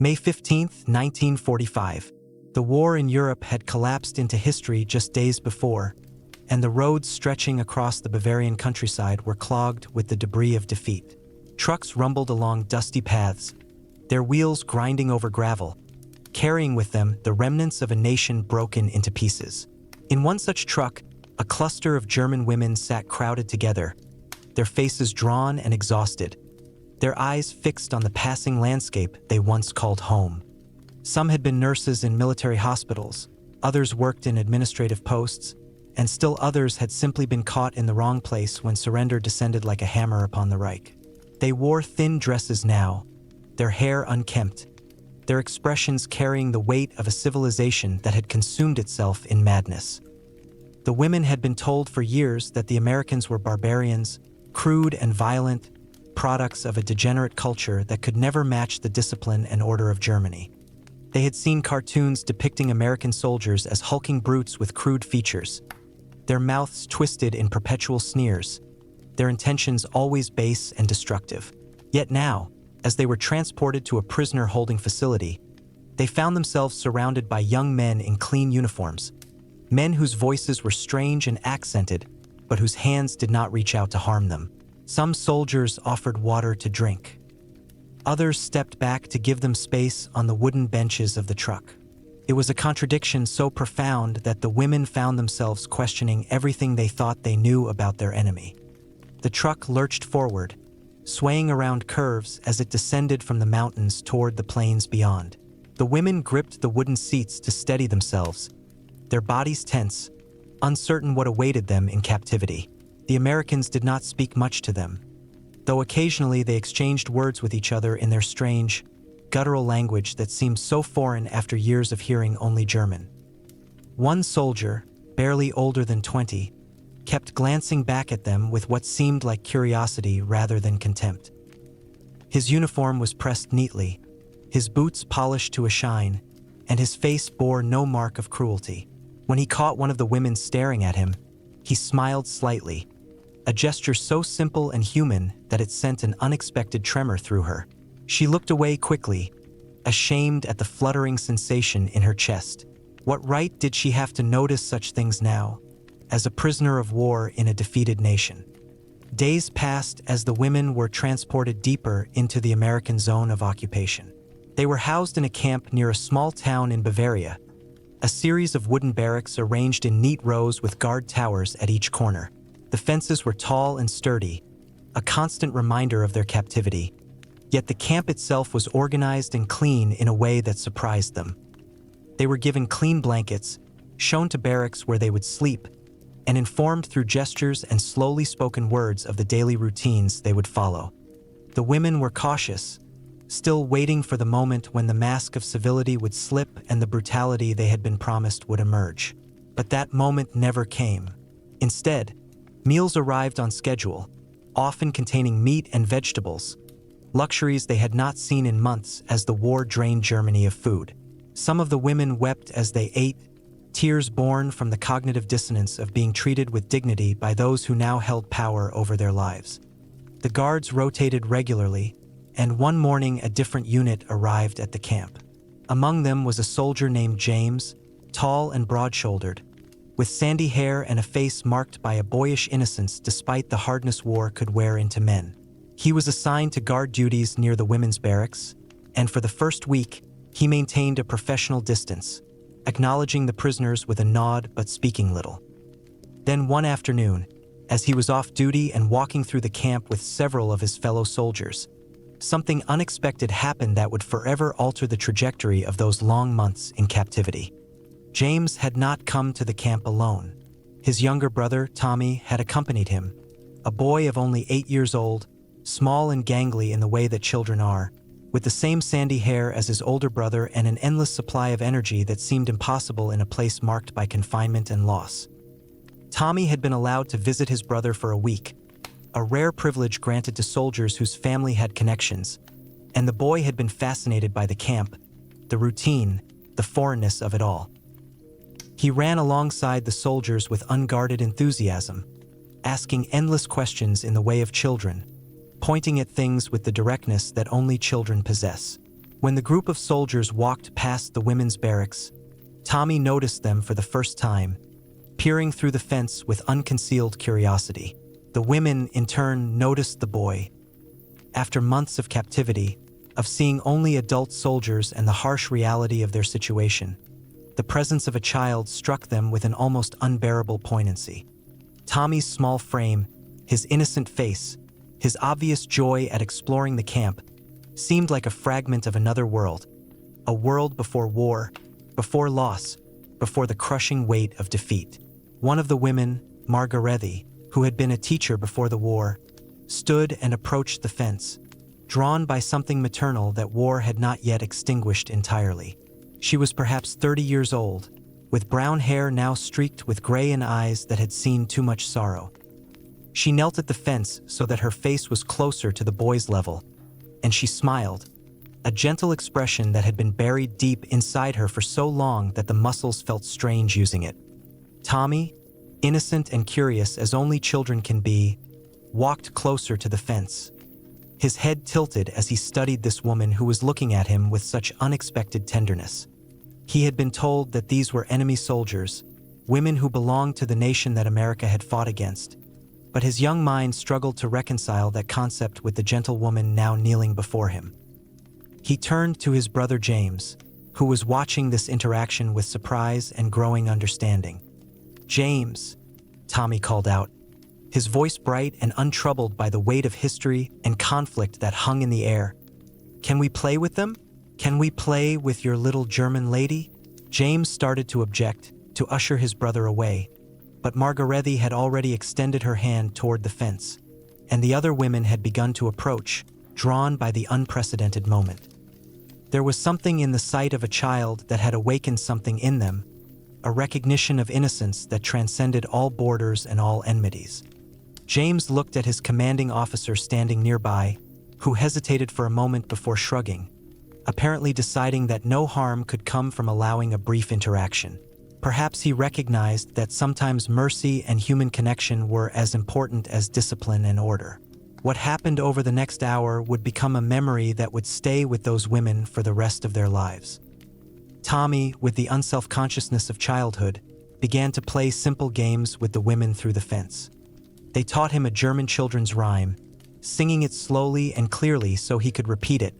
May 15, 1945. The war in Europe had collapsed into history just days before, and the roads stretching across the Bavarian countryside were clogged with the debris of defeat. Trucks rumbled along dusty paths, their wheels grinding over gravel, carrying with them the remnants of a nation broken into pieces. In one such truck, a cluster of German women sat crowded together, their faces drawn and exhausted, their eyes fixed on the passing landscape they once called home. Some had been nurses in military hospitals, others worked in administrative posts, and still others had simply been caught in the wrong place when surrender descended like a hammer upon the Reich. They wore thin dresses now, their hair unkempt, their expressions carrying the weight of a civilization that had consumed itself in madness. The women had been told for years that the Americans were barbarians, crude and violent, products of a degenerate culture that could never match the discipline and order of Germany. They had seen cartoons depicting American soldiers as hulking brutes with crude features, their mouths twisted in perpetual sneers, their intentions always base and destructive. Yet now, as they were transported to a prisoner-holding facility, they found themselves surrounded by young men in clean uniforms, men whose voices were strange and accented, but whose hands did not reach out to harm them. Some soldiers offered water to drink. Others stepped back to give them space on the wooden benches of the truck. It was a contradiction so profound that the women found themselves questioning everything they thought they knew about their enemy. The truck lurched forward, swaying around curves as it descended from the mountains toward the plains beyond. The women gripped the wooden seats to steady themselves, their bodies tense, uncertain what awaited them in captivity. The Americans did not speak much to them, though occasionally they exchanged words with each other in their strange, guttural language that seemed so foreign after years of hearing only German. One soldier, barely older than 20, kept glancing back at them with what seemed like curiosity rather than contempt. His uniform was pressed neatly, his boots polished to a shine, and his face bore no mark of cruelty. When he caught one of the women staring at him, he smiled slightly, a gesture so simple and human that it sent an unexpected tremor through her. She looked away quickly, ashamed at the fluttering sensation in her chest. What right did she have to notice such things now, as a prisoner of war in a defeated nation? Days passed as the women were transported deeper into the American zone of occupation. They were housed in a camp near a small town in Bavaria, a series of wooden barracks arranged in neat rows with guard towers at each corner. The fences were tall and sturdy, a constant reminder of their captivity. Yet the camp itself was organized and clean in a way that surprised them. They were given clean blankets, shown to barracks where they would sleep, and informed through gestures and slowly spoken words of the daily routines they would follow. The women were cautious, still waiting for the moment when the mask of civility would slip and the brutality they had been promised would emerge. But that moment never came. Instead, meals arrived on schedule, often containing meat and vegetables, luxuries they had not seen in months as the war drained Germany of food. Some of the women wept as they ate, tears born from the cognitive dissonance of being treated with dignity by those who now held power over their lives. The guards rotated regularly, and one morning a different unit arrived at the camp. Among them was a soldier named James, tall and broad-shouldered, with sandy hair and a face marked by a boyish innocence despite the hardness war could wear into men. He was assigned to guard duties near the women's barracks, and for the first week, he maintained a professional distance, acknowledging the prisoners with a nod but speaking little. Then one afternoon, as he was off duty and walking through the camp with several of his fellow soldiers, something unexpected happened that would forever alter the trajectory of those long months in captivity. James had not come to the camp alone. His younger brother, Tommy, had accompanied him, a boy of only 8 years old, small and gangly in the way that children are, with the same sandy hair as his older brother and an endless supply of energy that seemed impossible in a place marked by confinement and loss. Tommy had been allowed to visit his brother for a week, a rare privilege granted to soldiers whose family had connections, and the boy had been fascinated by the camp, the routine, the foreignness of it all. He ran alongside the soldiers with unguarded enthusiasm, asking endless questions in the way of children, pointing at things with the directness that only children possess. When the group of soldiers walked past the women's barracks, Tommy noticed them for the first time, peering through the fence with unconcealed curiosity. The women, in turn, noticed the boy. After months of captivity, of seeing only adult soldiers and the harsh reality of their situation, the presence of a child struck them with an almost unbearable poignancy. Tommy's small frame, his innocent face, his obvious joy at exploring the camp, seemed like a fragment of another world, a world before war, before loss, before the crushing weight of defeat. One of the women, Margarethi, who had been a teacher before the war, stood and approached the fence, drawn by something maternal that war had not yet extinguished entirely. She was perhaps 30 years old, with brown hair now streaked with gray and eyes that had seen too much sorrow. She knelt at the fence so that her face was closer to the boy's level, and she smiled, a gentle expression that had been buried deep inside her for so long that the muscles felt strange using it. Tommy, innocent and curious as only children can be, walked closer to the fence. His head tilted as he studied this woman who was looking at him with such unexpected tenderness. He had been told that these were enemy soldiers, women who belonged to the nation that America had fought against, but his young mind struggled to reconcile that concept with the gentle woman now kneeling before him. He turned to his brother James, who was watching this interaction with surprise and growing understanding. "James," Tommy called out, his voice bright and untroubled by the weight of history and conflict that hung in the air. "Can we play with them? Can we play with your little German lady?" James started to object, to usher his brother away, but Margarethi had already extended her hand toward the fence, and the other women had begun to approach, drawn by the unprecedented moment. There was something in the sight of a child that had awakened something in them, a recognition of innocence that transcended all borders and all enmities. James looked at his commanding officer standing nearby, who hesitated for a moment before shrugging, apparently deciding that no harm could come from allowing a brief interaction. Perhaps he recognized that sometimes mercy and human connection were as important as discipline and order. What happened over the next hour would become a memory that would stay with those women for the rest of their lives. Tommy, with the unself-consciousness of childhood, began to play simple games with the women through the fence. They taught him a German children's rhyme, singing it slowly and clearly so he could repeat it,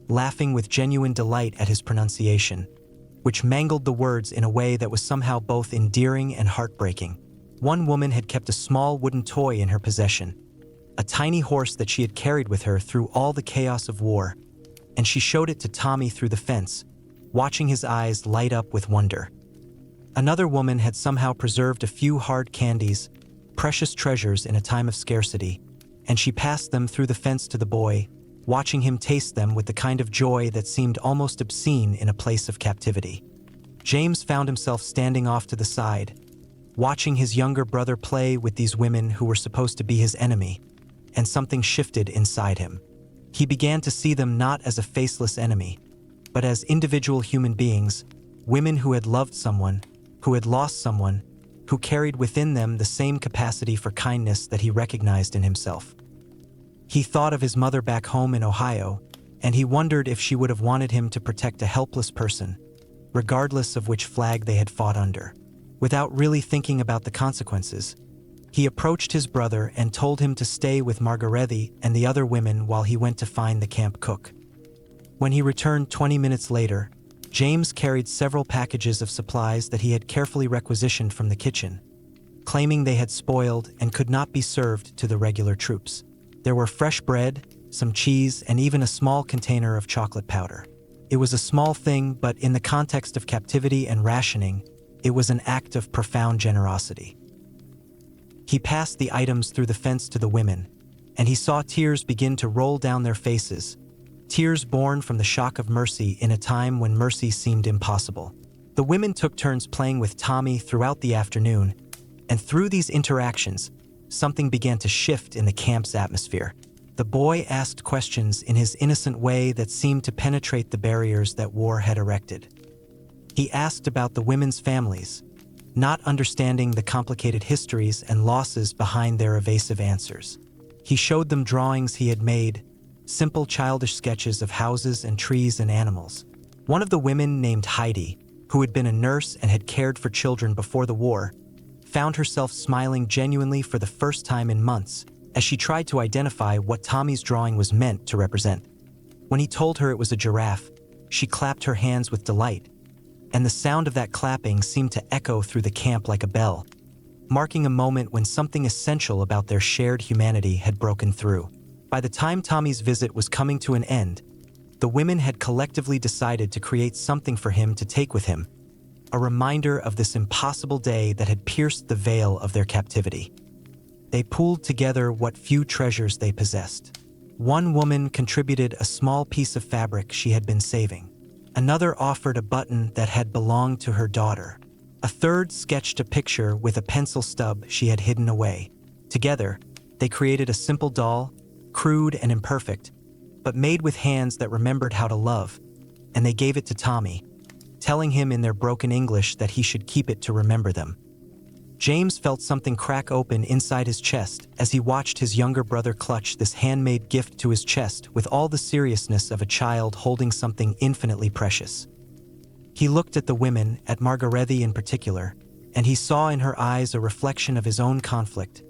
laughing with genuine delight at his pronunciation, which mangled the words in a way that was somehow both endearing and heartbreaking. One woman had kept a small wooden toy in her possession, a tiny horse that she had carried with her through all the chaos of war, and she showed it to Tommy through the fence, watching his eyes light up with wonder. Another woman had somehow preserved a few hard candies, precious treasures in a time of scarcity, and she passed them through the fence to the boy, watching him taste them with the kind of joy that seemed almost obscene in a place of captivity. James found himself standing off to the side, watching his younger brother play with these women who were supposed to be his enemy, and something shifted inside him. He began to see them not as a faceless enemy, but as individual human beings, women who had loved someone, who had lost someone, who carried within them the same capacity for kindness that he recognized in himself. He thought of his mother back home in Ohio, and he wondered if she would have wanted him to protect a helpless person, regardless of which flag they had fought under. Without really thinking about the consequences, he approached his brother and told him to stay with Margarethi and the other women while he went to find the camp cook. When he returned 20 minutes later, James carried several packages of supplies that he had carefully requisitioned from the kitchen, claiming they had spoiled and could not be served to the regular troops. There were fresh bread, some cheese, and even a small container of chocolate powder. It was a small thing, but in the context of captivity and rationing, it was an act of profound generosity. He passed the items through the fence to the women, and he saw tears begin to roll down their faces, tears born from the shock of mercy in a time when mercy seemed impossible. The women took turns playing with Tommy throughout the afternoon, and through these interactions, something began to shift in the camp's atmosphere. The boy asked questions in his innocent way that seemed to penetrate the barriers that war had erected. He asked about the women's families, not understanding the complicated histories and losses behind their evasive answers. He showed them drawings he had made, simple childish sketches of houses and trees and animals. One of the women, named Heidi, who had been a nurse and had cared for children before the war, found herself smiling genuinely for the first time in months as she tried to identify what Tommy's drawing was meant to represent. When he told her it was a giraffe, she clapped her hands with delight, and the sound of that clapping seemed to echo through the camp like a bell, marking a moment when something essential about their shared humanity had broken through. By the time Tommy's visit was coming to an end, the women had collectively decided to create something for him to take with him, a reminder of this impossible day that had pierced the veil of their captivity. They pooled together what few treasures they possessed. One woman contributed a small piece of fabric she had been saving. Another offered a button that had belonged to her daughter. A third sketched a picture with a pencil stub she had hidden away. Together, they created a simple doll, crude and imperfect, but made with hands that remembered how to love, and they gave it to Tommy, telling him in their broken English that he should keep it to remember them. James felt something crack open inside his chest as he watched his younger brother clutch this handmade gift to his chest with all the seriousness of a child holding something infinitely precious. He looked at the women, at Margarethi in particular, and he saw in her eyes a reflection of his own conflict,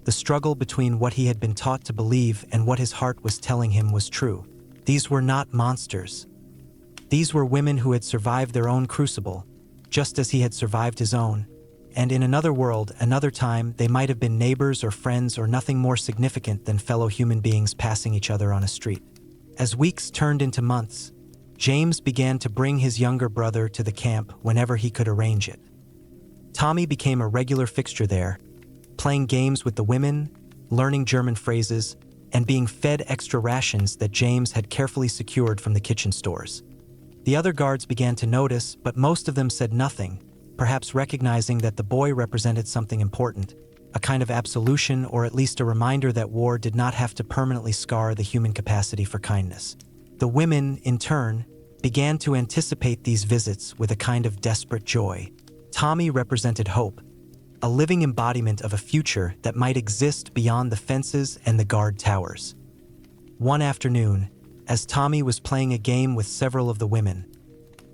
the struggle between what he had been taught to believe and what his heart was telling him was true. These were not monsters. These were women who had survived their own crucible, just as he had survived his own, and in another world, another time, they might have been neighbors or friends or nothing more significant than fellow human beings passing each other on a street. As weeks turned into months, James began to bring his younger brother to the camp whenever he could arrange it. Tommy became a regular fixture there, playing games with the women, learning German phrases, and being fed extra rations that James had carefully secured from the kitchen stores. The other guards began to notice, but most of them said nothing, perhaps recognizing that the boy represented something important, a kind of absolution or at least a reminder that war did not have to permanently scar the human capacity for kindness. The women, in turn, began to anticipate these visits with a kind of desperate joy. Tommy represented hope, a living embodiment of a future that might exist beyond the fences and the guard towers. One afternoon, as Tommy was playing a game with several of the women,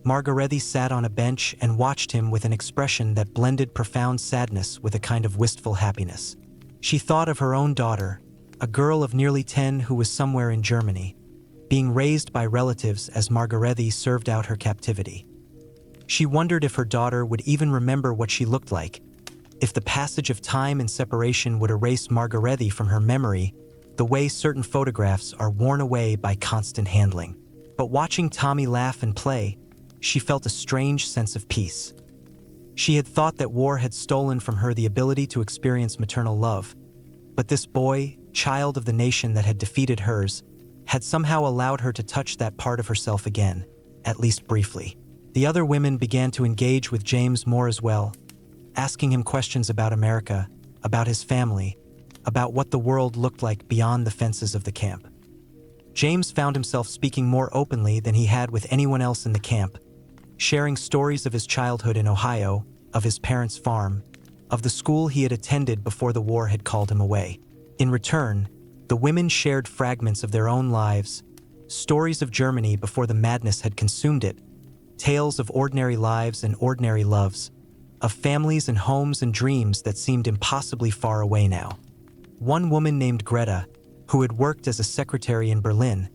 Margarethi sat on a bench and watched him with an expression that blended profound sadness with a kind of wistful happiness. She thought of her own daughter, a girl of nearly 10 who was somewhere in Germany, being raised by relatives as Margarethi served out her captivity. She wondered if her daughter would even remember what she looked like, if the passage of time and separation would erase Margarethi from her memory the way certain photographs are worn away by constant handling. But watching Tommy laugh and play, she felt a strange sense of peace. She had thought that war had stolen from her the ability to experience maternal love, but this boy, child of the nation that had defeated hers, had somehow allowed her to touch that part of herself again, at least briefly. The other women began to engage with James more as well, asking him questions about America, about his family, about what the world looked like beyond the fences of the camp. James found himself speaking more openly than he had with anyone else in the camp, sharing stories of his childhood in Ohio, of his parents' farm, of the school he had attended before the war had called him away. In return, the women shared fragments of their own lives, stories of Germany before the madness had consumed it, tales of ordinary lives and ordinary loves, of families and homes and dreams that seemed impossibly far away now. One woman named Greta, who had worked as a secretary in Berlin,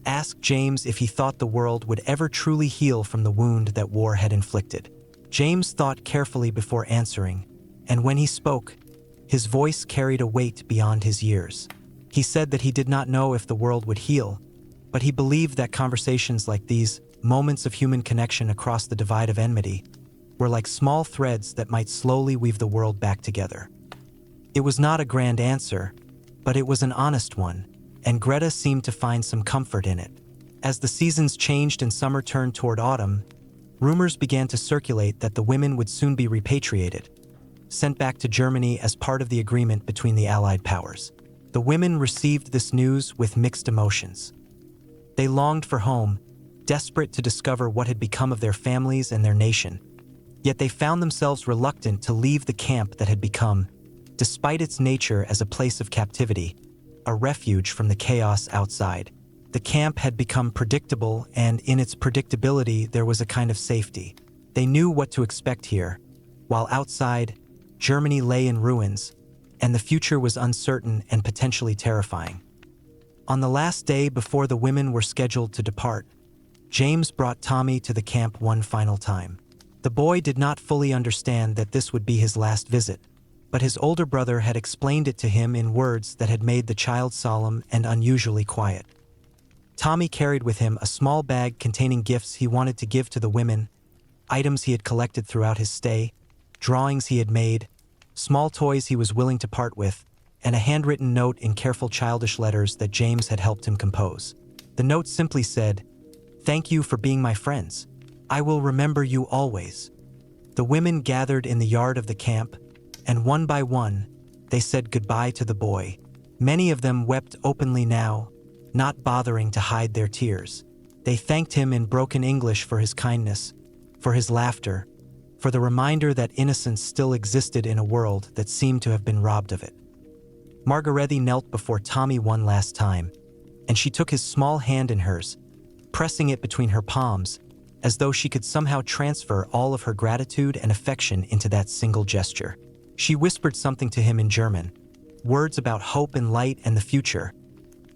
asked James if he thought the world would ever truly heal from the wound that war had inflicted. James thought carefully before answering, and when he spoke, his voice carried a weight beyond his years. He said that he did not know if the world would heal, but he believed that conversations like these, moments of human connection across the divide of enmity, were like small threads that might slowly weave the world back together. It was not a grand answer, but it was an honest one, and Greta seemed to find some comfort in it. As the seasons changed and summer turned toward autumn, rumors began to circulate that the women would soon be repatriated, sent back to Germany as part of the agreement between the Allied powers. The women received this news with mixed emotions. They longed for home, desperate to discover what had become of their families and their nation. Yet they found themselves reluctant to leave the camp that had become, despite its nature as a place of captivity, a refuge from the chaos outside. The camp had become predictable, and in its predictability there was a kind of safety. They knew what to expect here, while outside, Germany lay in ruins, and the future was uncertain and potentially terrifying. On the last day before the women were scheduled to depart, James brought Tommy to the camp one final time. The boy did not fully understand that this would be his last visit, but his older brother had explained it to him in words that had made the child solemn and unusually quiet. Tommy carried with him a small bag containing gifts he wanted to give to the women, items he had collected throughout his stay, drawings he had made, small toys he was willing to part with, and a handwritten note in careful childish letters that James had helped him compose. The note simply said, "Thank you for being my friends. I will remember you always." The women gathered in the yard of the camp, and one by one, they said goodbye to the boy. Many of them wept openly now, not bothering to hide their tears. They thanked him in broken English for his kindness, for his laughter, for the reminder that innocence still existed in a world that seemed to have been robbed of it. Margarethe knelt before Tommy one last time, and she took his small hand in hers, pressing it between her palms, as though she could somehow transfer all of her gratitude and affection into that single gesture. She whispered something to him in German, words about hope and light and the future,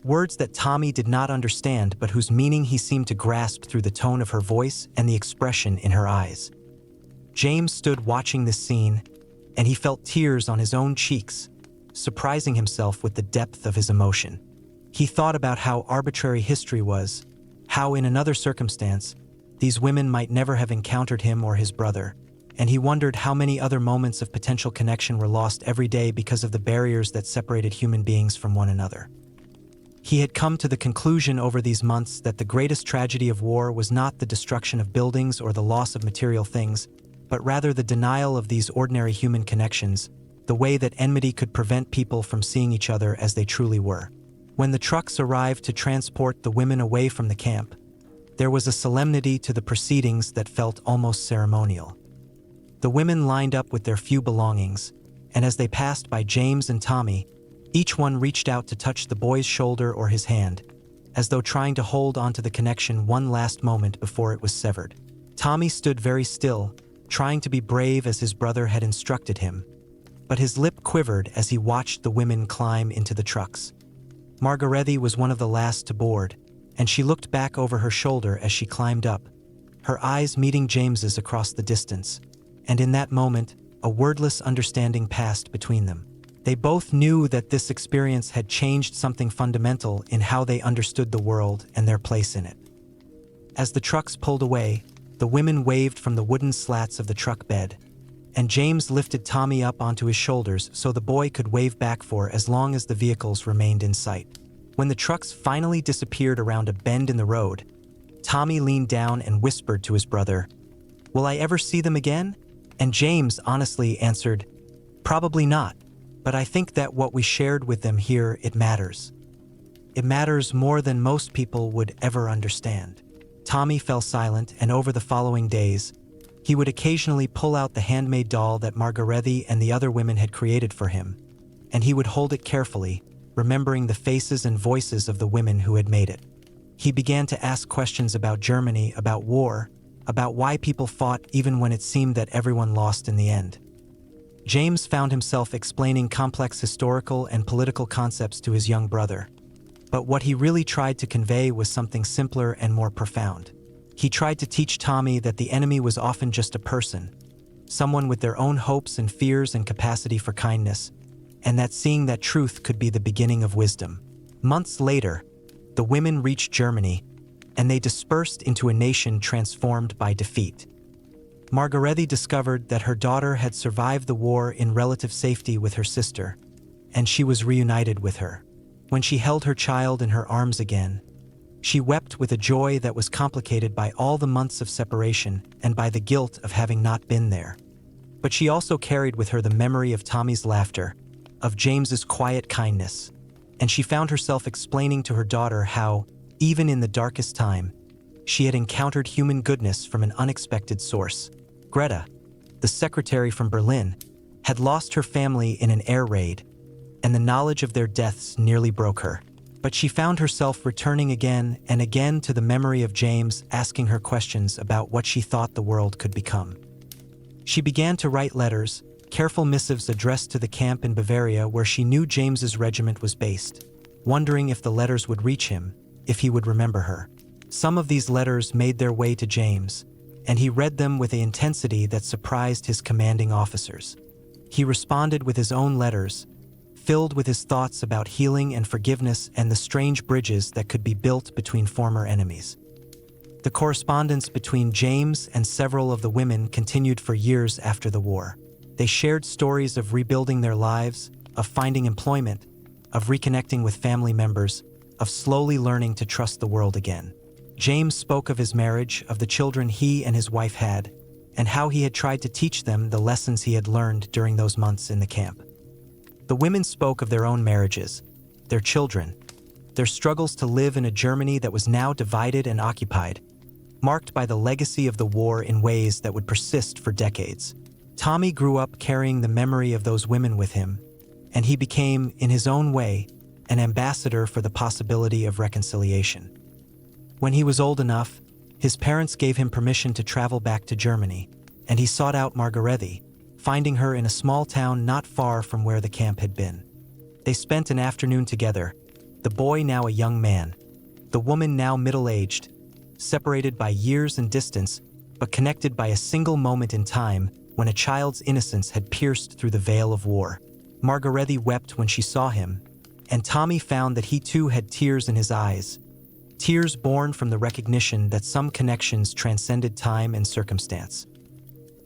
words that Tommy did not understand but whose meaning he seemed to grasp through the tone of her voice and the expression in her eyes. James stood watching this scene, and he felt tears on his own cheeks, surprising himself with the depth of his emotion. He thought about how arbitrary history was, how in another circumstance, these women might never have encountered him or his brother, and he wondered how many other moments of potential connection were lost every day because of the barriers that separated human beings from one another. He had come to the conclusion over these months that the greatest tragedy of war was not the destruction of buildings or the loss of material things, but rather the denial of these ordinary human connections, the way that enmity could prevent people from seeing each other as they truly were. When the trucks arrived to transport the women away from the camp, there was a solemnity to the proceedings that felt almost ceremonial. The women lined up with their few belongings, and as they passed by James and Tommy, each one reached out to touch the boy's shoulder or his hand, as though trying to hold onto the connection one last moment before it was severed. Tommy stood very still, trying to be brave as his brother had instructed him, but his lip quivered as he watched the women climb into the trucks. Margarethe was one of the last to board, and she looked back over her shoulder as she climbed up, her eyes meeting James's across the distance, and in that moment, a wordless understanding passed between them. They both knew that this experience had changed something fundamental in how they understood the world and their place in it. As the trucks pulled away, the women waved from the wooden slats of the truck bed, and James lifted Tommy up onto his shoulders so the boy could wave back for as long as the vehicles remained in sight. When the trucks finally disappeared around a bend in the road, Tommy leaned down and whispered to his brother, "Will I ever see them again?" And James honestly answered, "Probably not, but I think that what we shared with them here, it matters. It matters more than most people would ever understand." Tommy fell silent, and over the following days, he would occasionally pull out the handmade doll that Margarethe and the other women had created for him, and he would hold it carefully, remembering the faces and voices of the women who had made it. He began to ask questions about Germany, about war, about why people fought even when it seemed that everyone lost in the end. James found himself explaining complex historical and political concepts to his young brother, but what he really tried to convey was something simpler and more profound. He tried to teach Tommy that the enemy was often just a person, someone with their own hopes and fears and capacity for kindness, and that seeing that truth could be the beginning of wisdom. Months later, the women reached Germany, and they dispersed into a nation transformed by defeat. Margarethe discovered that her daughter had survived the war in relative safety with her sister, and she was reunited with her. When she held her child in her arms again, she wept with a joy that was complicated by all the months of separation and by the guilt of having not been there. But she also carried with her the memory of Tommy's laughter, of James's quiet kindness, and she found herself explaining to her daughter how, even in the darkest time, she had encountered human goodness from an unexpected source. Greta, the secretary from Berlin, had lost her family in an air raid, and the knowledge of their deaths nearly broke her. But she found herself returning again and again to the memory of James, asking her questions about what she thought the world could become. She began to write letters, careful missives addressed to the camp in Bavaria where she knew James's regiment was based, wondering if the letters would reach him, if he would remember her. Some of these letters made their way to James, and he read them with an intensity that surprised his commanding officers. He responded with his own letters, filled with his thoughts about healing and forgiveness and the strange bridges that could be built between former enemies. The correspondence between James and several of the women continued for years after the war. They shared stories of rebuilding their lives, of finding employment, of reconnecting with family members, of slowly learning to trust the world again. James spoke of his marriage, of the children he and his wife had, and how he had tried to teach them the lessons he had learned during those months in the camp. The women spoke of their own marriages, their children, their struggles to live in a Germany that was now divided and occupied, marked by the legacy of the war in ways that would persist for decades. Tommy grew up carrying the memory of those women with him, and he became, in his own way, an ambassador for the possibility of reconciliation. When he was old enough, his parents gave him permission to travel back to Germany, and he sought out Margarete, finding her in a small town not far from where the camp had been. They spent an afternoon together, the boy now a young man, the woman now middle-aged, separated by years and distance, but connected by a single moment in time when a child's innocence had pierced through the veil of war. Margarete wept when she saw him, and Tommy found that he too had tears in his eyes, tears born from the recognition that some connections transcended time and circumstance.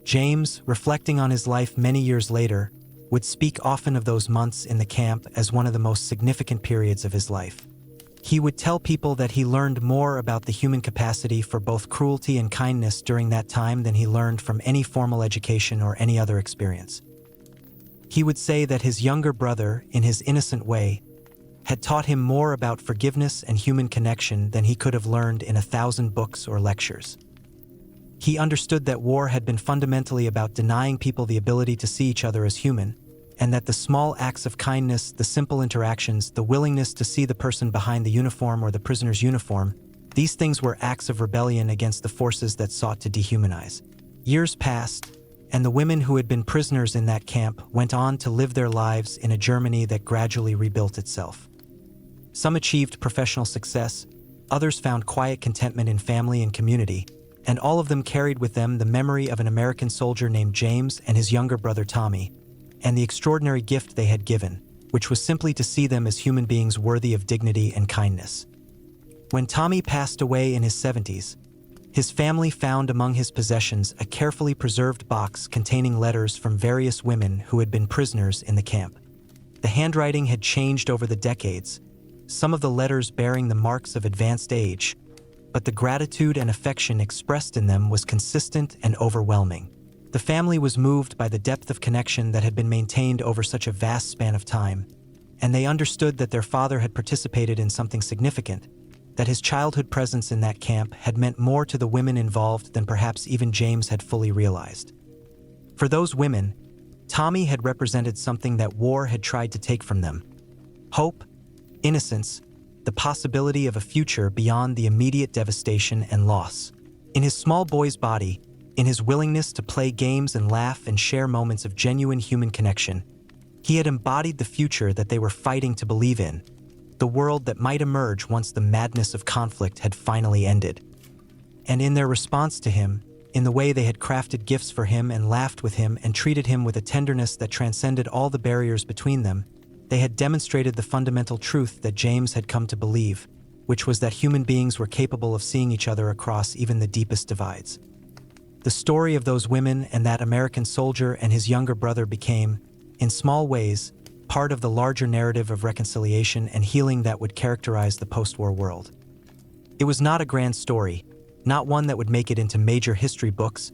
James, reflecting on his life many years later, would speak often of those months in the camp as one of the most significant periods of his life. He would tell people that he learned more about the human capacity for both cruelty and kindness during that time than he learned from any formal education or any other experience. He would say that his younger brother, in his innocent way, had taught him more about forgiveness and human connection than he could have learned in 1,000 books or lectures. He understood that war had been fundamentally about denying people the ability to see each other as human, and that the small acts of kindness, the simple interactions, the willingness to see the person behind the uniform or the prisoner's uniform, these things were acts of rebellion against the forces that sought to dehumanize. Years passed, and the women who had been prisoners in that camp went on to live their lives in a Germany that gradually rebuilt itself. Some achieved professional success, others found quiet contentment in family and community, and all of them carried with them the memory of an American soldier named James and his younger brother Tommy, and the extraordinary gift they had given, which was simply to see them as human beings worthy of dignity and kindness. When Tommy passed away in his 70s, his family found among his possessions a carefully preserved box containing letters from various women who had been prisoners in the camp. The handwriting had changed over the decades, some of the letters bearing the marks of advanced age, but the gratitude and affection expressed in them was consistent and overwhelming. The family was moved by the depth of connection that had been maintained over such a vast span of time, and they understood that their father had participated in something significant, that his childhood presence in that camp had meant more to the women involved than perhaps even James had fully realized. For those women, Tommy had represented something that war had tried to take from them: hope, innocence, the possibility of a future beyond the immediate devastation and loss. In his small boy's body, in his willingness to play games and laugh and share moments of genuine human connection, he had embodied the future that they were fighting to believe in, the world that might emerge once the madness of conflict had finally ended. And in their response to him, in the way they had crafted gifts for him and laughed with him and treated him with a tenderness that transcended all the barriers between them, they had demonstrated the fundamental truth that James had come to believe, which was that human beings were capable of seeing each other across even the deepest divides. The story of those women and that American soldier and his younger brother became, in small ways, part of the larger narrative of reconciliation and healing that would characterize the post-war world. It was not a grand story, not one that would make it into major history books,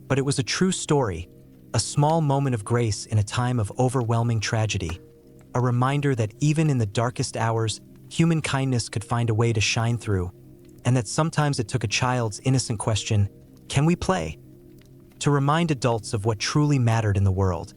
but it was a true story, a small moment of grace in a time of overwhelming tragedy, a reminder that even in the darkest hours, human kindness could find a way to shine through, and that sometimes it took a child's innocent question, "Can we play?" to remind adults of what truly mattered in the world.